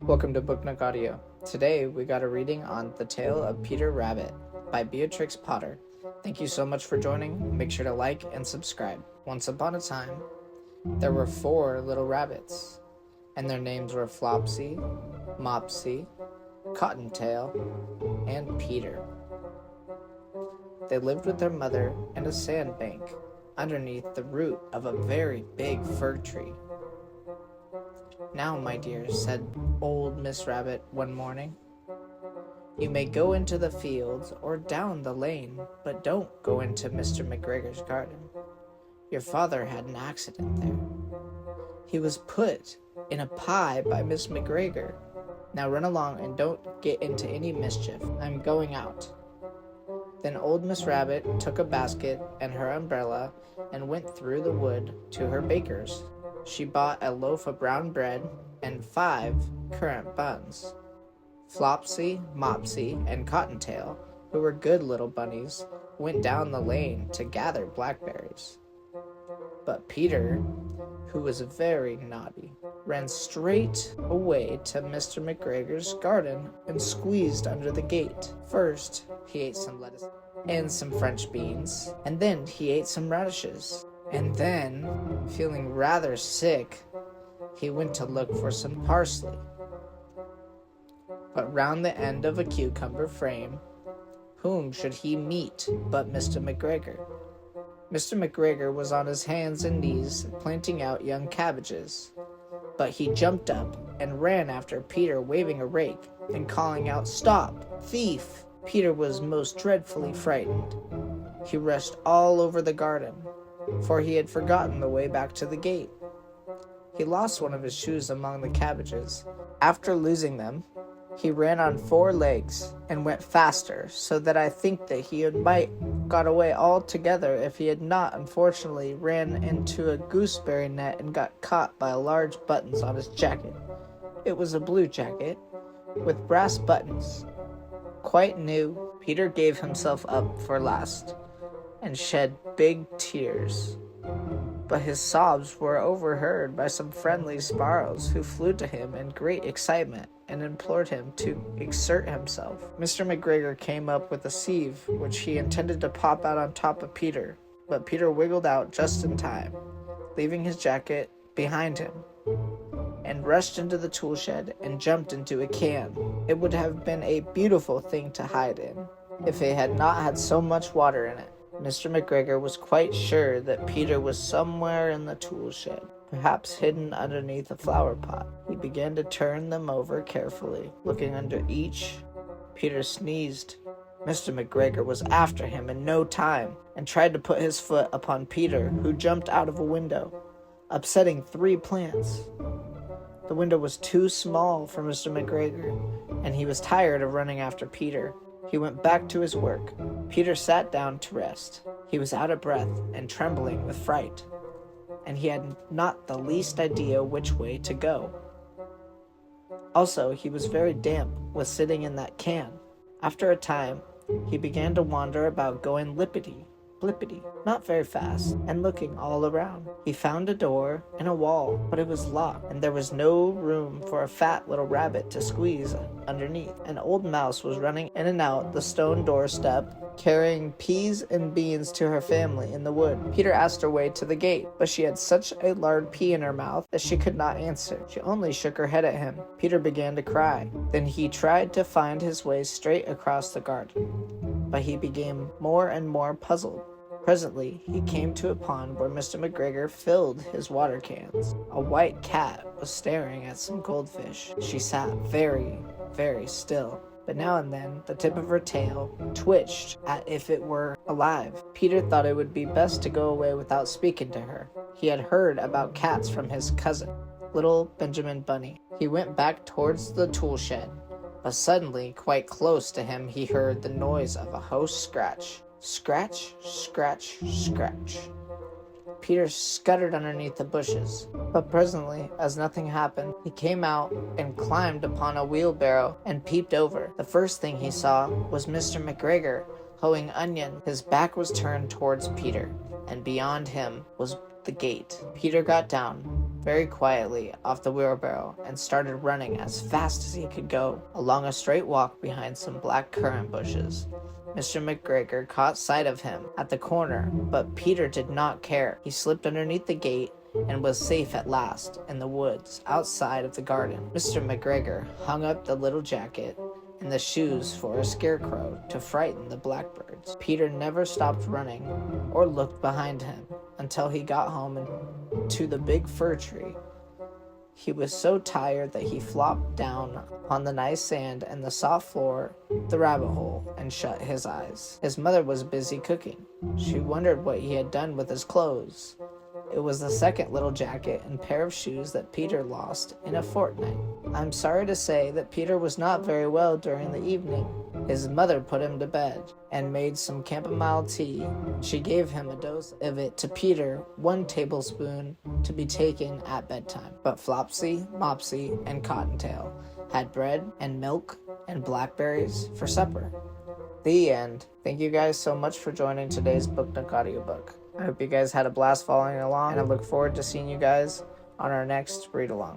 Welcome to Book Nook Audio. Today we got a reading on The Tale of Peter Rabbit by Beatrix Potter. Thank you so much for joining. Make sure to like and subscribe. Once upon a time, there were 4 little rabbits, and their names were Flopsy, Mopsy, Cottontail, and Peter. They lived with their mother in a sandbank underneath the root of a very big fir tree. "Now, my dear," said old Miss Rabbit one morning, "you may go into the fields or down the lane, but don't go into Mr. McGregor's garden. Your father had an accident there. He was put in a pie by Miss McGregor. Now run along and don't get into any mischief. I'm going out." Then old Miss Rabbit took a basket and her umbrella and went through the wood to her baker's. She bought a loaf of brown bread and 5 currant buns. Flopsy, Mopsy, and Cottontail, who were good little bunnies, went down the lane to gather blackberries. But Peter, who was very naughty, ran straight away to Mr. McGregor's garden and squeezed under the gate. First, he ate some lettuce and some French beans, and then he ate some radishes. And then, feeling rather sick, he went to look for some parsley. But round the end of a cucumber frame, whom should he meet but Mr. McGregor? Mr. McGregor was on his hands and knees planting out young cabbages, but he jumped up and ran after Peter, waving a rake and calling out, "Stop, thief!" Peter was most dreadfully frightened. He rushed all over the garden, for he had forgotten the way back to the gate. He lost one of his shoes among the cabbages. After losing them, he ran on 4 legs and went faster, so that I think that he might got away altogether if he had not unfortunately ran into a gooseberry net and got caught by large buttons on his jacket. It was a blue jacket with brass buttons, quite new. Peter gave himself up for last and shed big tears. But his sobs were overheard by some friendly sparrows who flew to him in great excitement and implored him to exert himself. Mr. McGregor came up with a sieve which he intended to pop out on top of Peter, but Peter wiggled out just in time, leaving his jacket behind him, and rushed into the tool shed and jumped into a can. It would have been a beautiful thing to hide in if it had not had so much water in it. Mr. McGregor was quite sure that Peter was somewhere in the tool shed, perhaps hidden underneath a flower pot. He began to turn them over carefully, looking under each. Peter sneezed. Mr. McGregor was after him in no time, and tried to put his foot upon Peter, who jumped out of a window, upsetting 3 plants. The window was too small for Mr. McGregor, and he was tired of running after Peter. He went back to his work. Peter sat down to rest. He was out of breath and trembling with fright, and he had not the least idea which way to go. Also, he was very damp with sitting in that can. After a time, he began to wander about, going lippity-blippity, not very fast, and looking all around. He found a door in a wall, but it was locked, and there was no room for a fat little rabbit to squeeze underneath. An old mouse was running in and out the stone doorstep, carrying peas and beans to her family in the wood. Peter asked her way to the gate, but she had such a large pea in her mouth that she could not answer. She only shook her head at him. Peter began to cry. Then he tried to find his way straight across the garden, but he became more and more puzzled. Presently, he came to a pond where Mr. McGregor filled his water cans. A white cat was staring at some goldfish. She sat very, very still, but now and then the tip of her tail twitched as if it were alive. Peter thought it would be best to go away without speaking to her. He had heard about cats from his cousin, little Benjamin Bunny. He went back towards the tool shed, but suddenly, quite close to him, he heard the noise of a hoarse scratch. Scratch, scratch, scratch. Peter scuttered underneath the bushes, but presently, as nothing happened, he came out and climbed upon a wheelbarrow and peeped over. The first thing he saw was Mr. McGregor hoeing onion. His back was turned towards Peter, and beyond him was the gate. Peter got down, very quietly off the wheelbarrow and started running as fast as he could go along a straight walk behind some black currant bushes. Mr. McGregor caught sight of him at the corner, but Peter did not care. He slipped underneath the gate and was safe at last in the woods outside of the garden. Mr. McGregor hung up the little jacket and the shoes for a scarecrow to frighten the blackbirds. Peter never stopped running or looked behind him until he got home and to the big fir tree. He was so tired that he flopped down on the nice sand and the soft floor, the rabbit hole, and shut his eyes. His mother was busy cooking. She wondered what he had done with his clothes. It was the second little jacket and pair of shoes that Peter lost in a fortnight. I'm sorry to say that Peter was not very well during the evening. His mother put him to bed and made some chamomile tea. She gave him a dose of it to Peter, 1 tablespoon to be taken at bedtime. But Flopsy, Mopsy, and Cottontail had bread and milk and blackberries for supper. The end. Thank you guys so much for joining today's Book Nook audiobook. I hope you guys had a blast following along, and I look forward to seeing you guys on our next read along.